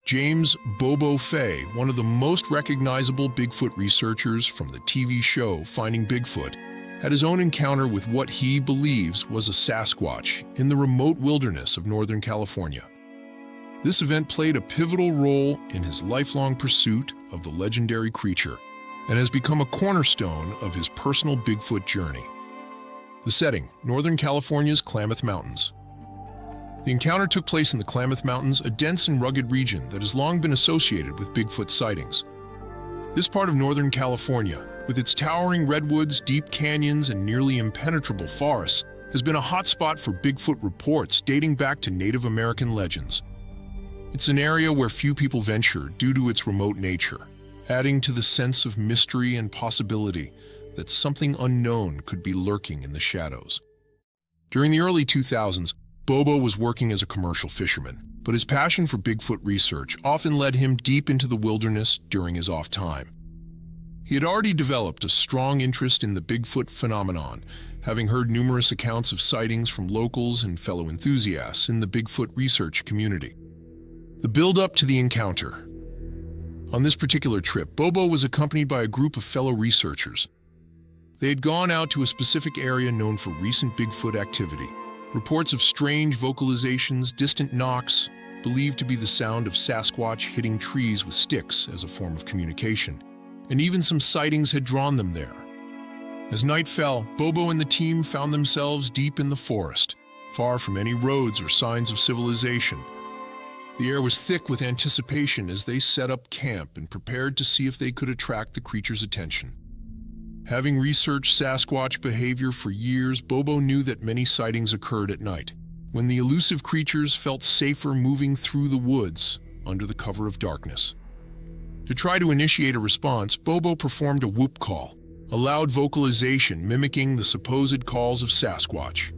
James Bobo Fay, one of the most recognizable Bigfoot researchers from the TV show Finding Bigfoot, had his own encounter with what he believes was a Sasquatch in the remote wilderness of Northern California. This event played a pivotal role in his lifelong pursuit of the legendary creature and has become a cornerstone of his personal Bigfoot journey. The setting, Northern California's Klamath Mountains. The encounter took place in the Klamath Mountains, a dense and rugged region that has long been associated with Bigfoot sightings. This part of Northern California, with its towering redwoods, deep canyons, and nearly impenetrable forests, has been a hotspot for Bigfoot reports dating back to Native American legends. It's an area where few people venture due to its remote nature, adding to the sense of mystery and possibility that something unknown could be lurking in the shadows. During the early 2000s, Bobo was working as a commercial fisherman, but his passion for Bigfoot research often led him deep into the wilderness during his off time. He had already developed a strong interest in the Bigfoot phenomenon, having heard numerous accounts of sightings from locals and fellow enthusiasts in the Bigfoot research community. The build-up to the encounter. On this particular trip, Bobo was accompanied by a group of fellow researchers. They had gone out to a specific area known for recent Bigfoot activity. Reports of strange vocalizations, distant knocks, believed to be the sound of Sasquatch hitting trees with sticks as a form of communication, and even some sightings had drawn them there. As night fell, Bobo and the team found themselves deep in the forest, far from any roads or signs of civilization. The air was thick with anticipation as they set up camp and prepared to see if they could attract the creature's attention. Having researched Sasquatch behavior for years, Bobo knew that many sightings occurred at night, when the elusive creatures felt safer moving through the woods under the cover of darkness. To try to initiate a response, Bobo performed a whoop call, a loud vocalization mimicking the supposed calls of Sasquatch.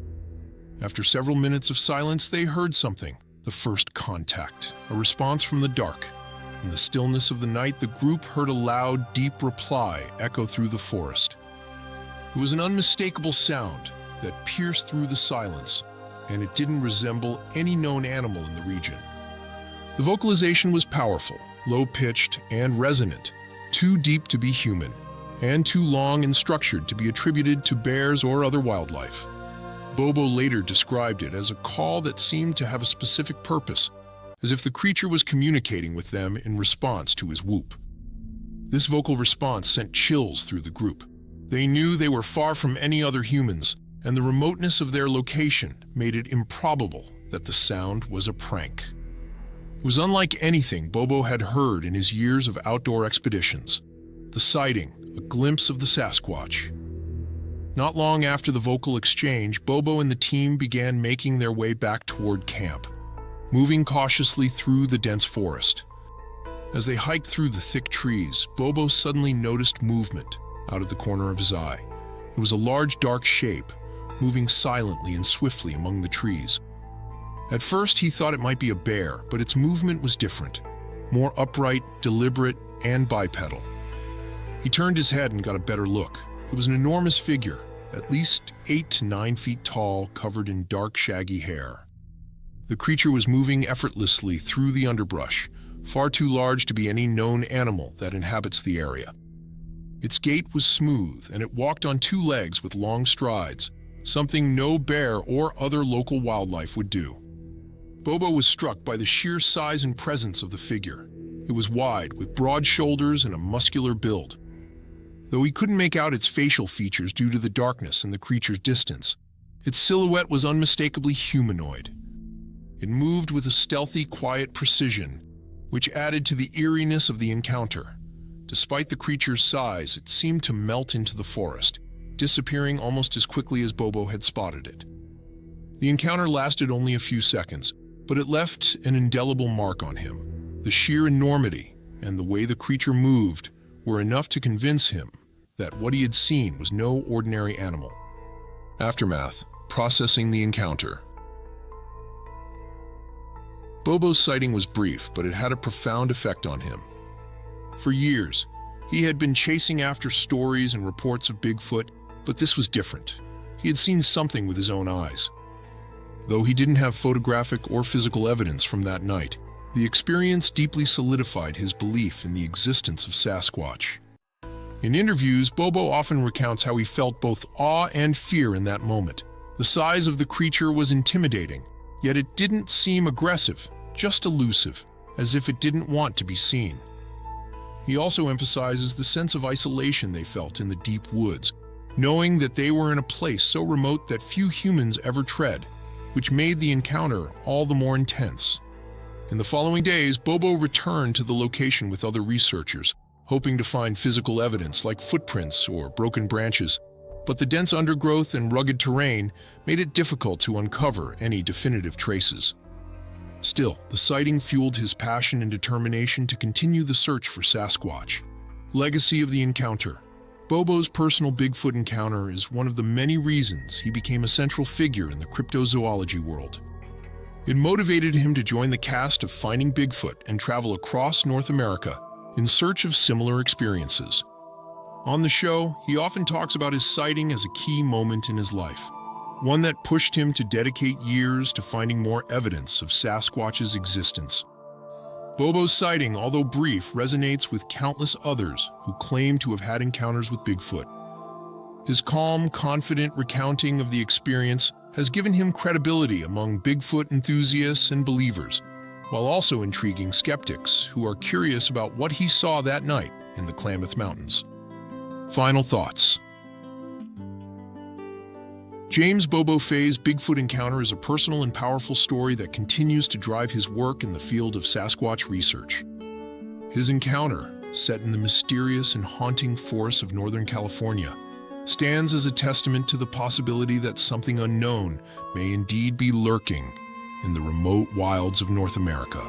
After several minutes of silence, they heard something, the first contact, a response from the dark. In the stillness of the night, the group heard a loud, deep reply echo through the forest. It was an unmistakable sound that pierced through the silence, and it didn't resemble any known animal in the region. The vocalization was powerful, low-pitched, and resonant, too deep to be human, and too long and structured to be attributed to bears or other wildlife. Bobo later described it as a call that seemed to have a specific purpose, as if the creature was communicating with them in response to his whoop. This vocal response sent chills through the group. They knew they were far from any other humans, and the remoteness of their location made it improbable that the sound was a prank. It was unlike anything Bobo had heard in his years of outdoor expeditions. The sighting, a glimpse of the Sasquatch. Not long after the vocal exchange, Bobo and the team began making their way back toward camp, moving cautiously through the dense forest. As they hiked through the thick trees, Bobo suddenly noticed movement out of the corner of his eye. It was a large, dark shape, moving silently and swiftly among the trees. At first, he thought it might be a bear, but its movement was different, more upright, deliberate, and bipedal. He turned his head and got a better look. It was an enormous figure, at least 8 to 9 feet tall, covered in dark, shaggy hair. The creature was moving effortlessly through the underbrush, far too large to be any known animal that inhabits the area. Its gait was smooth, and it walked on 2 legs with long strides, something no bear or other local wildlife would do. Bobo was struck by the sheer size and presence of the figure. It was wide, with broad shoulders and a muscular build. Though he couldn't make out its facial features due to the darkness and the creature's distance, its silhouette was unmistakably humanoid. It moved with a stealthy, quiet precision, which added to the eeriness of the encounter. Despite the creature's size, it seemed to melt into the forest, disappearing almost as quickly as Bobo had spotted it. The encounter lasted only a few seconds, but it left an indelible mark on him. The sheer enormity and the way the creature moved were enough to convince him that what he had seen was no ordinary animal. Aftermath: processing the encounter. Bobo's sighting was brief, but it had a profound effect on him. For years, he had been chasing after stories and reports of Bigfoot, but this was different. He had seen something with his own eyes. Though he didn't have photographic or physical evidence from that night, The experience deeply solidified his belief in the existence of Sasquatch. In interviews, Bobo often recounts how he felt both awe and fear in that moment. The size of the creature was intimidating, yet it didn't seem aggressive, just elusive, as if it didn't want to be seen. He also emphasizes the sense of isolation they felt in the deep woods, knowing that they were in a place so remote that few humans ever tread, which made the encounter all the more intense. In the following days, Bobo returned to the location with other researchers, hoping to find physical evidence like footprints or broken branches, but the dense undergrowth and rugged terrain made it difficult to uncover any definitive traces. Still, the sighting fueled his passion and determination to continue the search for Sasquatch. Legacy of the encounter. Bobo's personal Bigfoot encounter is one of the many reasons he became a central figure in the cryptozoology world. It motivated him to join the cast of Finding Bigfoot and travel across North America in search of similar experiences. On the show, he often talks about his sighting as a key moment in his life, one that pushed him to dedicate years to finding more evidence of Sasquatch's existence. Bobo's sighting, although brief, resonates with countless others who claim to have had encounters with Bigfoot. His calm, confident recounting of the experience has given him credibility among Bigfoot enthusiasts and believers, while also intriguing skeptics who are curious about what he saw that night in the Klamath Mountains. Final thoughts. James Bobo Faye's Bigfoot encounter is a personal and powerful story that continues to drive his work in the field of Sasquatch research. His encounter, set in the mysterious and haunting forests of Northern California, stands as a testament to the possibility that something unknown may indeed be lurking in the remote wilds of North America.